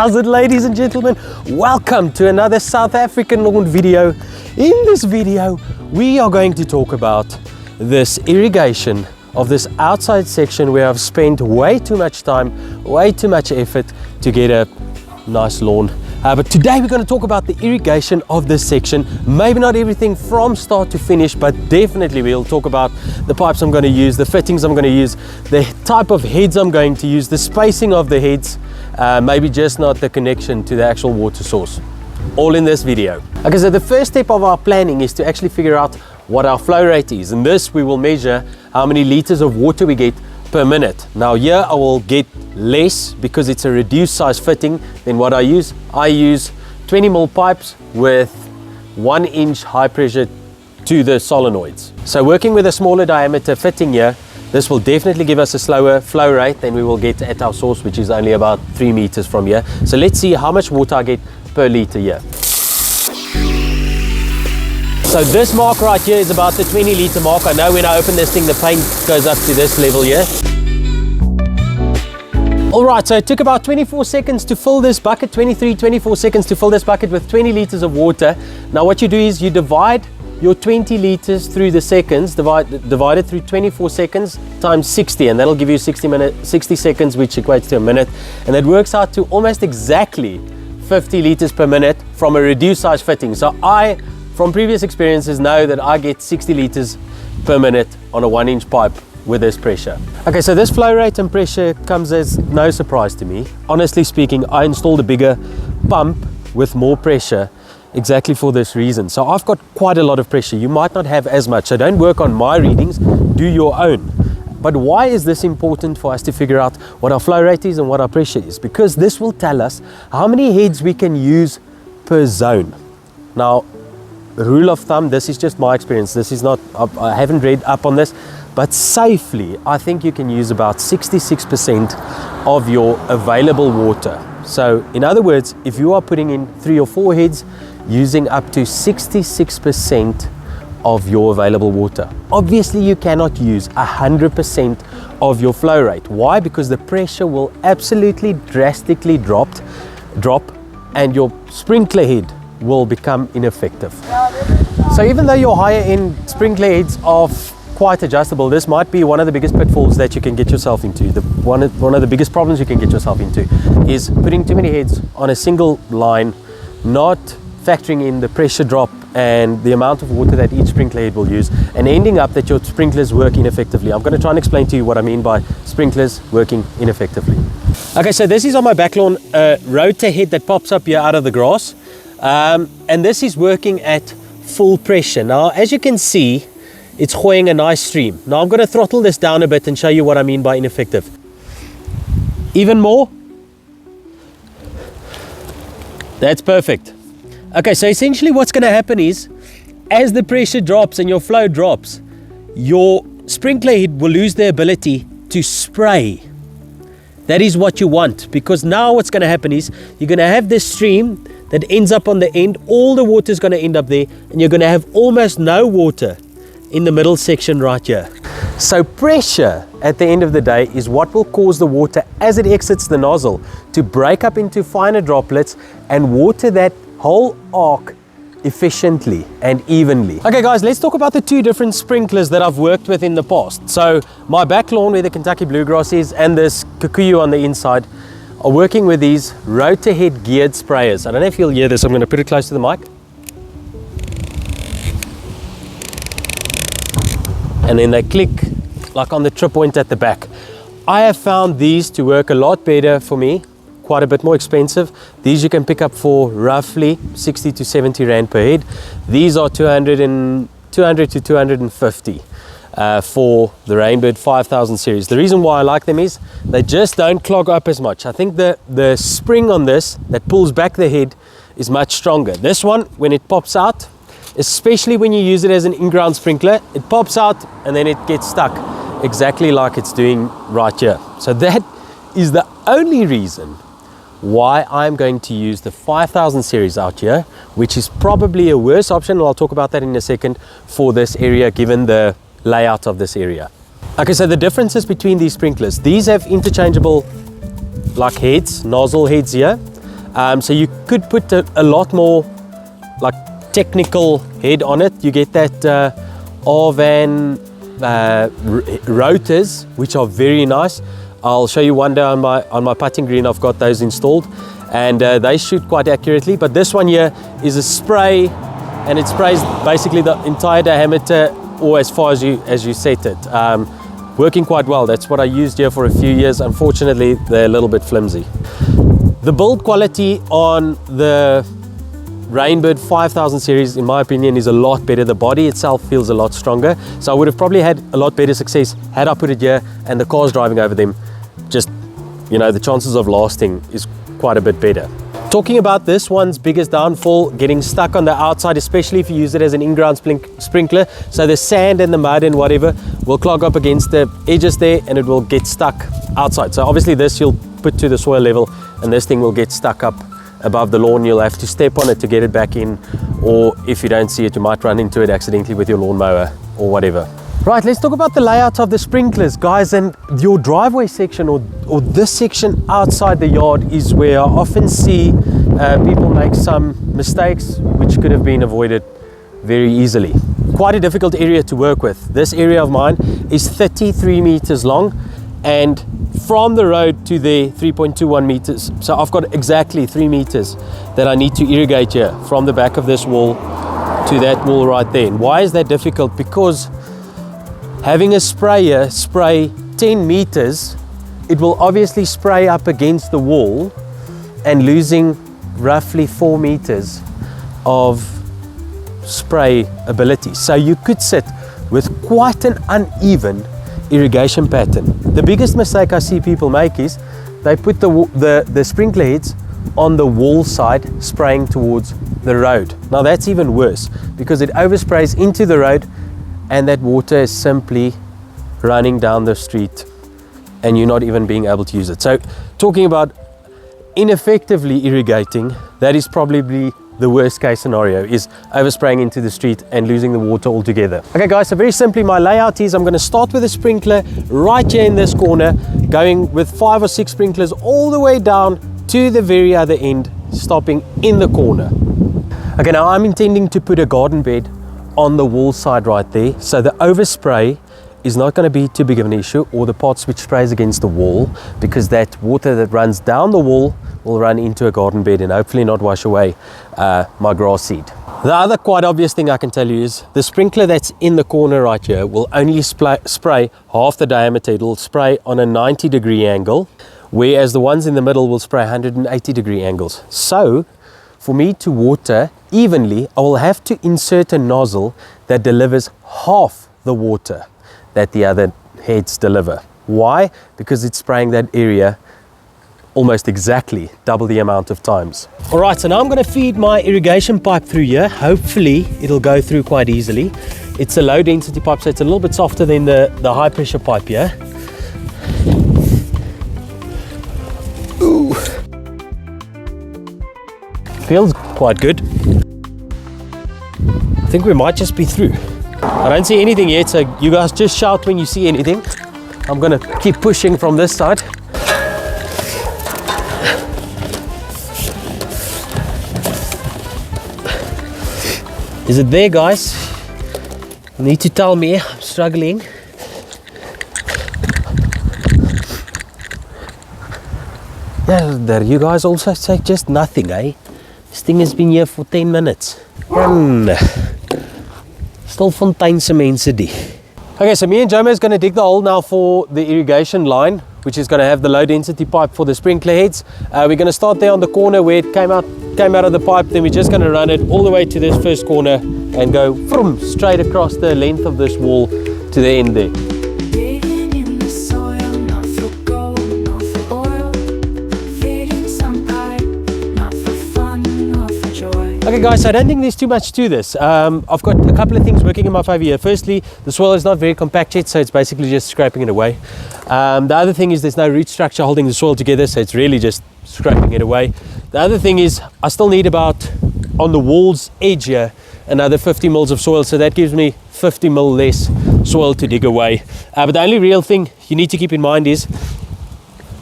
How's it, ladies and gentlemen? Welcome to another South African lawn video. In this video, we are going to talk about this irrigation of this outside section where I've spent way too much time, way too much effort to get a nice lawn. But today we're going to talk about the irrigation of this section. Maybe not everything from start to finish, but definitely we'll talk about the pipes I'm going to use, the fittings I'm going to use, the type of heads I'm going to use, the spacing of the heads, maybe just not the connection to the actual water source. All in this video. Okay, so the first step of our planning is to actually figure out what our flow rate is. In this, we will measure how many liters of water we get per minute. Now here I will get less because it's a reduced size fitting than what I use. I use 20 mil pipes with 1 inch high pressure to the solenoids. So working with a smaller diameter fitting here, this will definitely give us a slower flow rate than we will get at our source, which is only about 3 meters from here. So let's see how much water I get per liter here. So this mark right here is about the 20 liter mark. I know when I open this thing, the paint goes up to this level here. Alright, so it took about 24 seconds to fill this bucket, 24 seconds to fill this bucket with 20 liters of water. Now what you do is you divide your 20 liters through the seconds, divide it through 24 seconds times 60, and that'll give you 60 seconds, which equates to a minute. And that works out to almost exactly 50 liters per minute from a reduced size fitting. So I, from previous experiences, know that I get 60 liters per minute on a 1 inch pipe with this pressure. Okay, so this flow rate and pressure comes as no surprise to me. Honestly speaking, I installed a bigger pump with more pressure exactly for this reason. So I've got quite a lot of pressure. You might not have as much, so don't work on my readings, do your own. But why is this important for us to figure out what our flow rate is and what our pressure is? Because this will tell us how many heads we can use per zone. Now, rule of thumb, this is just my experience. This is not, I haven't read up on this, but safely, I think you can use about 66% of your available water. So in other words, if you are putting in 3 or 4 heads, using up to 66% of your available water. Obviously, you cannot use 100% of your flow rate. Why? Because the pressure will absolutely drastically drop, and your sprinkler head will become ineffective. So even though your higher end sprinkler heads are quite adjustable, this might be one of the biggest pitfalls that you can get yourself into. One of the biggest problems you can get yourself into is putting too many heads on a single line, not factoring in the pressure drop and the amount of water that each sprinkler head will use, and ending up that your sprinklers work ineffectively. I'm going to try and explain to you what I mean by sprinklers working ineffectively. Okay, so this is on my back lawn, a rotor head that pops up here out of the grass, and this is working at full pressure. Now, as you can see, it's hoying a nice stream. Now I'm going to throttle this down a bit and show you what I mean by ineffective. Even more. That's perfect. Okay, so essentially what's going to happen is, as the pressure drops and your flow drops, your sprinkler head will lose the ability to spray. That is what you want, because now what's going to happen is you're going to have this stream that ends up on the end. All the water is going to end up there, and you're going to have almost no water in the middle section right here. So pressure at the end of the day is what will cause the water as it exits the nozzle to break up into finer droplets and water that whole arc efficiently and evenly. Okay guys, let's talk about the 2 different sprinklers that I've worked with in the past. So my back lawn where the Kentucky bluegrass is and this kikuyu on the inside are working with these rotor head geared sprayers. I don't know if you'll hear this, I'm going to put it close to the mic. And then they click like on the trip point at the back. I have found these to work a lot better for me, quite a bit more expensive. These you can pick up for roughly 60 to 70 Rand per head. These are 200 to 250 for the Rainbird 5000 series. The reason why I like them is they just don't clog up as much. I think the spring on this that pulls back the head is much stronger. This one, when it pops out, especially when you use it as an in-ground sprinkler, it pops out and then it gets stuck exactly like it's doing right here. So that is the only reason why I'm going to use the 5000 series out here, which is probably a worse option. I'll talk about that in a second for this area, given the layout of this area. Okay, so the differences between these sprinklers, these have interchangeable like heads, nozzle heads here. So you could put a lot more like technical head on it. You get that Arvan rotors, which are very nice. I'll show you one day on my putting green. I've got those installed, and they shoot quite accurately. But this one here is a spray, and it sprays basically the entire diameter or as far as you set it. Working quite well. That's what I used here for a few years. Unfortunately, they're a little bit flimsy. The build quality on the Rainbird 5000 series, in my opinion, is a lot better. The body itself feels a lot stronger. So I would have probably had a lot better success had I put it here and the cars driving over them. Just, you know, the chances of lasting is quite a bit better. Talking about this one's biggest downfall, getting stuck on the outside, especially if you use it as an in-ground sprinkler. So the sand and the mud and whatever will clog up against the edges there, and it will get stuck outside. So obviously this you'll put to the soil level, and this thing will get stuck up above the lawn. You'll have to step on it to get it back in, or if you don't see it, you might run into it accidentally with your lawnmower or whatever. Right, let's talk about the layout of the sprinklers, guys. And your driveway section or this section outside the yard is where I often see people make some mistakes which could have been avoided very easily. Quite a difficult area to work with. This area of mine is 33 meters long, and from the road to there 3.21 meters. So I've got exactly 3 meters that I need to irrigate here, from the back of this wall to that wall right there. And why is that difficult? Because having a sprayer spray 10 meters, it will obviously spray up against the wall and losing roughly 4 meters of spray ability. So you could sit with quite an uneven irrigation pattern. The biggest mistake I see people make is they put the sprinkler heads on the wall side, spraying towards the road. Now that's even worse, because it oversprays into the road, and that water is simply running down the street and you're not even being able to use it. So talking about ineffectively irrigating, that is probably the worst case scenario, is overspraying into the street and losing the water altogether. Okay guys, so very simply my layout is I'm going to start with a sprinkler right here in this corner, going with 5 or 6 sprinklers all the way down to the very other end, stopping in the corner. Okay, now I'm intending to put a garden bed on the wall side right there, so the overspray is not going to be too big of an issue, or the parts which sprays against the wall, because that water that runs down the wall will run into a garden bed and hopefully not wash away my grass seed. The other quite obvious thing I can tell you is the sprinkler that's in the corner right here will only spray half the diameter. It will spray on a 90-degree angle, whereas the ones in the middle will spray 180-degree angles. So for me to water evenly, I will have to insert a nozzle that delivers half the water that the other heads deliver. Why? Because it's spraying that area almost exactly double the amount of times. All right, so now I'm going to feed my irrigation pipe through here. Hopefully it'll go through quite easily. It's a low density pipe, so it's a little bit softer than the high pressure pipe here. Ooh. Feels quite good. I think we might just be through. I don't see anything yet, so you guys just shout when you see anything. I'm gonna keep pushing from this side. Is it there, guys? You need to tell me. I'm struggling. Yeah, there you guys also say just nothing, eh? This thing has been here for 10 minutes. Still fonteinse mense die. Okay, so me and Jomo is going to dig the hole now for the irrigation line, which is going to have the low density pipe for the sprinkler heads. We're going to start there on the corner where it came out of the pipe. Then we're just going to run it all the way to this first corner and go from straight across the length of this wall to the end there. Okay guys, so I don't think there's too much to this. I've got a couple of things working in my favor here. Firstly, the soil is not very compact yet, so it's basically just scraping it away. The other thing is there's no root structure holding the soil together, so it's really just scraping it away. The other thing is I still need about, on the wall's edge here, another 50 mils of soil, so that gives me 50 mil less soil to dig away. But the only real thing you need to keep in mind is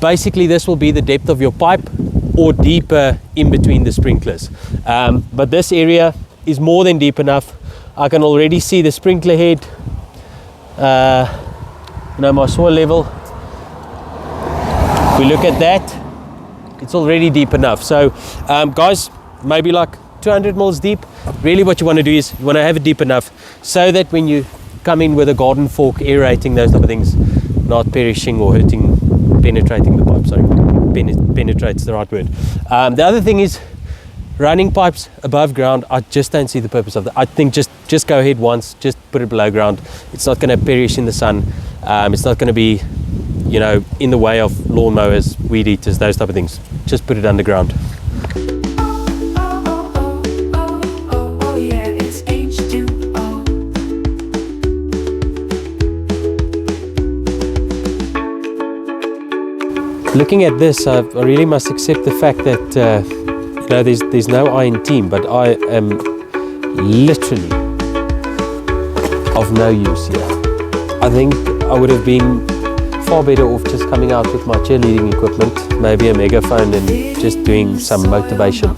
basically this will be the depth of your pipe or deeper in between the sprinklers. But this area is more than deep enough. I can already see the sprinkler head, my soil level. If we look at that, it's already deep enough. So guys, maybe like 200 mils deep. Really what you want to do is you want to have it deep enough so that when you come in with a garden fork, aerating, those type of things, not perishing or hurting, penetrating the pipe. Sorry, penetrates the right word. The other thing is running pipes above ground. I just don't see the purpose of that. I think just go ahead once, just put it below ground. It's not going to perish in the sun. It's not going to be, in the way of lawnmowers, weed eaters, those type of things. Just put it underground. Looking at this, I really must accept the fact that there's no I in team, but I am literally of no use here. I think I would have been far better off just coming out with my cheerleading equipment, maybe a megaphone, and just doing some motivation.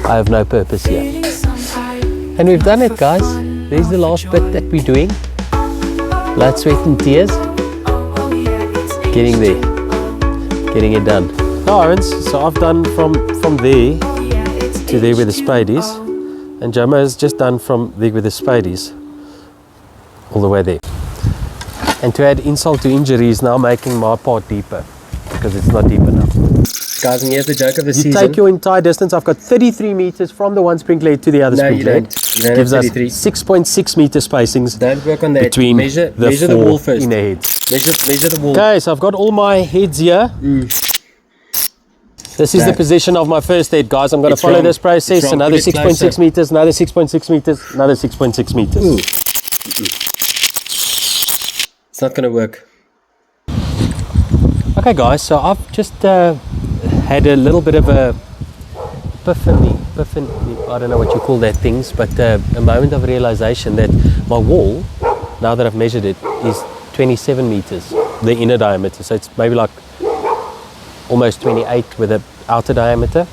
I have no purpose here. And we've done it, guys. There's the last bit that we're doing. Blood, sweat and tears. Getting there, getting it done. Now, Irons, so I've done from there to there where the spade is, and Jomo has just done from there where the spade is, all the way there. And to add insult to injury, is now making my part deeper because it's not deep enough. Guys, and here's the joke of the season. You take your entire distance. I've got 33 meters from the one sprinkler head to the other sprinkler head. You don't gives us 6.6 meter spacings. Don't work on that. Between measure the wall first. Inner heads. Measure the wall. Okay, so I've got all my heads here. This is the position of my first head, guys. I'm going to follow this process. Another 6.6 meters, another 6.6 meters, another 6.6 meters. It's not going to work. Okay, guys, so I've just had a little bit of a epiphany, I don't know what you call that things, but a moment of realization that my wall, now that I've measured it, is 27 meters, the inner diameter. So it's maybe like almost 28 with the outer diameter.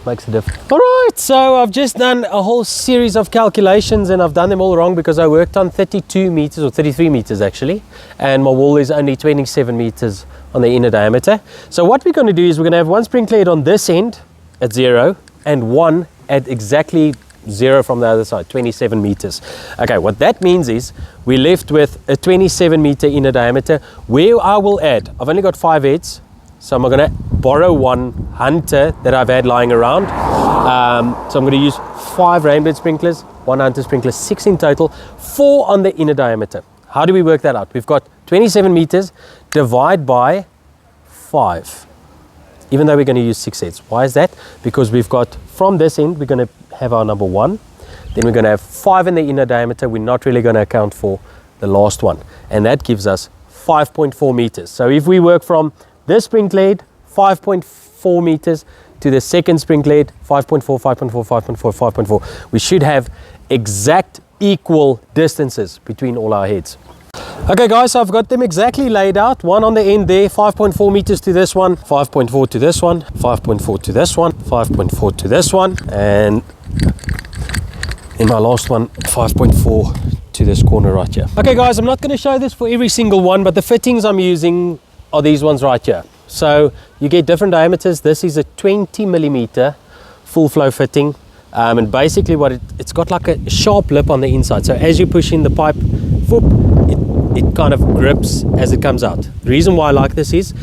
Makes a difference. All right, so I've just done a whole series of calculations and I've done them all wrong because I worked on 32 meters or 33 meters actually, and my wall is only 27 meters on the inner diameter. So what we're going to do is we're going to have one sprinkler head on this end at 0 and one at exactly 0 from the other side, 27 meters. Okay, what that means is we're left with a 27 meter inner diameter where I will add, I've only got 5 heads, so I'm going to borrow one Hunter that I've had lying around. So I'm going to use 5 Rainbird sprinklers, 1 Hunter sprinkler, 6 in total, 4 on the inner diameter. How do we work that out? We've got 27 meters, divide by 5. Even though we're going to use 6 heads. Why is that? Because we've got, from this end, we're going to have our number 1. Then we're going to have 5 in the inner diameter. We're not really going to account for the last one. And that gives us 5.4 meters. So if we work from this sprinkler head, 5.4 meters, to the second sprinkler head, 5.4, 5.4, 5.4, 5.4. We should have exact equal distances between all our heads. Okay guys, so I've got them exactly laid out. One on the end there, 5.4 meters to this one, 5.4 to this one, 5.4 to this one, 5.4 to this one, and in my last one, 5.4 to this corner right here. Okay guys, I'm not going to show this for every single one, but the fittings I'm using are these ones right here. So you get different diameters. This is a 20 millimeter full flow fitting, and basically what it's got like a sharp lip on the inside. So as you push in the pipe, it kind of grips as it comes out. The reason why I like this is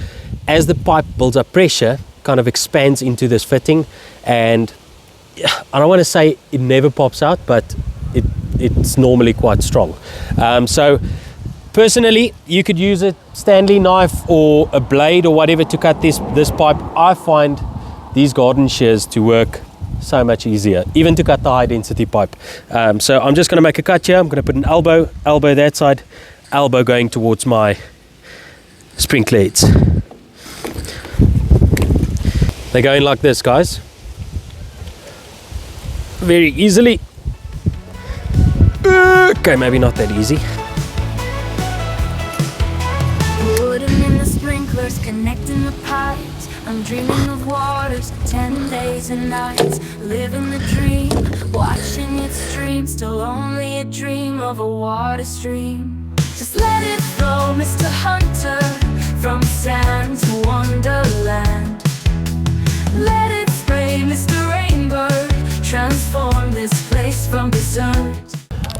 as the pipe builds up pressure, kind of expands into this fitting, and I don't want to say it never pops out, but it's normally quite strong. So personally, you could use a Stanley knife or a blade or whatever to cut this pipe. I find these garden shears to work so much easier, even to cut the high density pipe. So I'm just going to make a cut here. I'm going to put an elbow that side, elbow going towards my sprinkler heads. They're going like this, guys. Very easily. Okay, maybe not that easy. Put 'em in the sprinklers, connecting the pipe. I'm dreaming of waters, 10 days and nights, living the dream, watching it stream, still only a dream of a water stream. Just let it flow, Mr. Hunter, from sand to wonderland. Let it spray, Mr. Rainbird, transform this place from desert.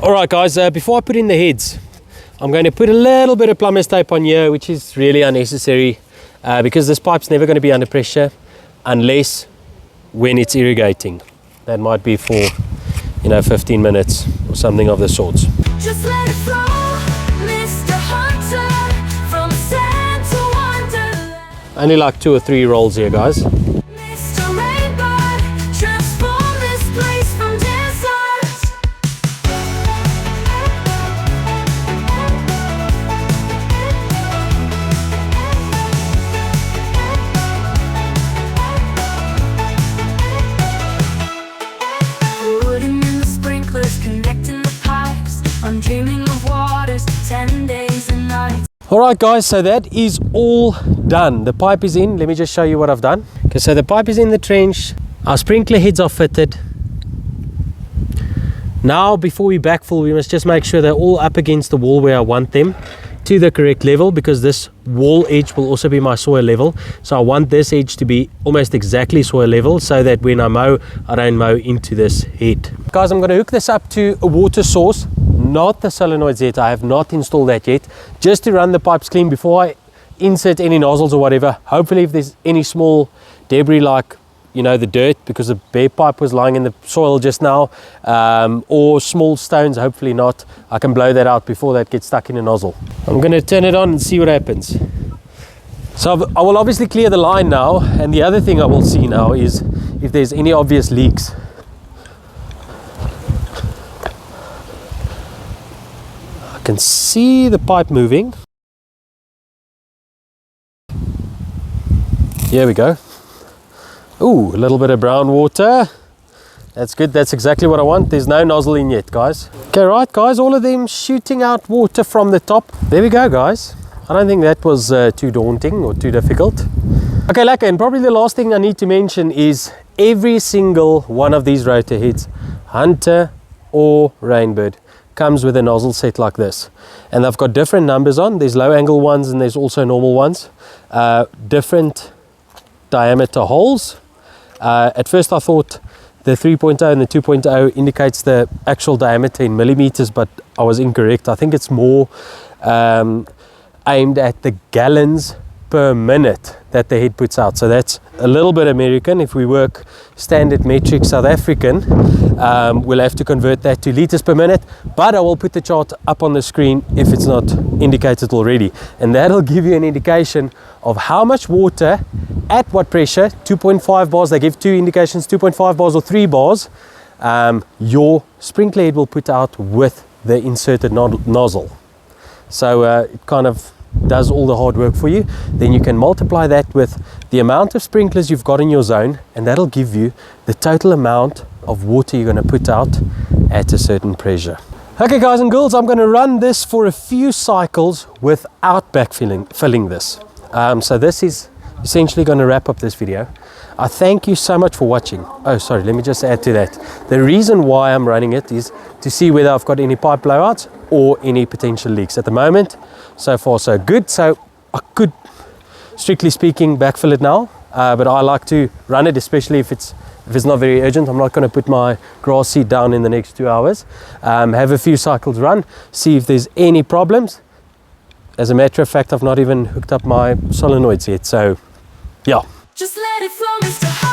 Alright guys, before I put in the heads, I'm going to put a little bit of plumber's tape on here, which is really unnecessary because this pipe's never going to be under pressure unless when it's irrigating. That might be for, 15 minutes or something of the sorts. Just let it flow, Mr. Hunter, from sand to wonderland. Only like 2 or 3 rolls here, guys. Mr. Rainbird, transform this place from desert. Putting in the sprinklers, connecting the pipes. I'm dreaming of waters, 10 days and nights. Alright guys, so that is all done. The pipe is in. Let me just show you what I've done. Okay, so the pipe is in the trench. Our sprinkler heads are fitted. Now before we backfill, we must just make sure they're all up against the wall where I want them, to the correct level, because this wall edge will also be my soil level. So I want this edge to be almost exactly soil level so that when I mow, I don't mow into this head. Guys, I'm going to hook this up to a water source, not the solenoids yet. I have not installed that yet, just to run the pipes clean before I insert any nozzles or whatever. Hopefully if there's any small debris like the dirt, because the bare pipe was lying in the soil just now, or small stones, hopefully not, I can blow that out before that gets stuck in a nozzle. I'm going to turn it on and see what happens. So I will obviously clear the line now, and the other thing I will see now is if there's any obvious leaks. I can see the pipe moving. Here we go. Ooh, a little bit of brown water. That's good. That's exactly what I want. There's no nozzle in yet, guys. Okay, right, guys. All of them shooting out water from the top. There we go, guys. I don't think that was too daunting or too difficult. Okay, like, and probably the last thing I need to mention is every single one of these rotor heads, Hunter or Rainbird, comes with a nozzle set like this. And they've got different numbers on. There's low angle ones and there's also normal ones. Different diameter holes. At first I thought the 3.0 and the 2.0 indicates the actual diameter in millimeters, but I was incorrect. I think it's more aimed at the gallons per minute that the head puts out. So that's a little bit American. If we work standard metric South African, we'll have to convert that to liters per minute, but I will put the chart up on the screen if it's not indicated already, and that'll give you an indication of how much water at what pressure. 2.5 bars, they give 2 indications, 2.5 bars or 3 bars, your sprinkler head will put out with the inserted nozzle. So it kind of does all the hard work for you. Then you can multiply that with the amount of sprinklers you've got in your zone, and that'll give you the total amount of water you're going to put out at a certain pressure. Okay guys and girls, I'm going to run this for a few cycles without filling this. So this is essentially going to wrap up this video. I thank you so much for watching. Oh, sorry, let me just add to that. The reason why I'm running it is to see whether I've got any pipe blowouts or any potential leaks. At the moment, so far so good. So I could, strictly speaking, backfill it now, but I like to run it, especially if it's not very urgent. I'm not going to put my grass seed down in the next 2 hours. Have a few cycles run, see if there's any problems. As a matter of fact, I've not even hooked up my solenoids yet, so yeah. Just let it flow, Mr.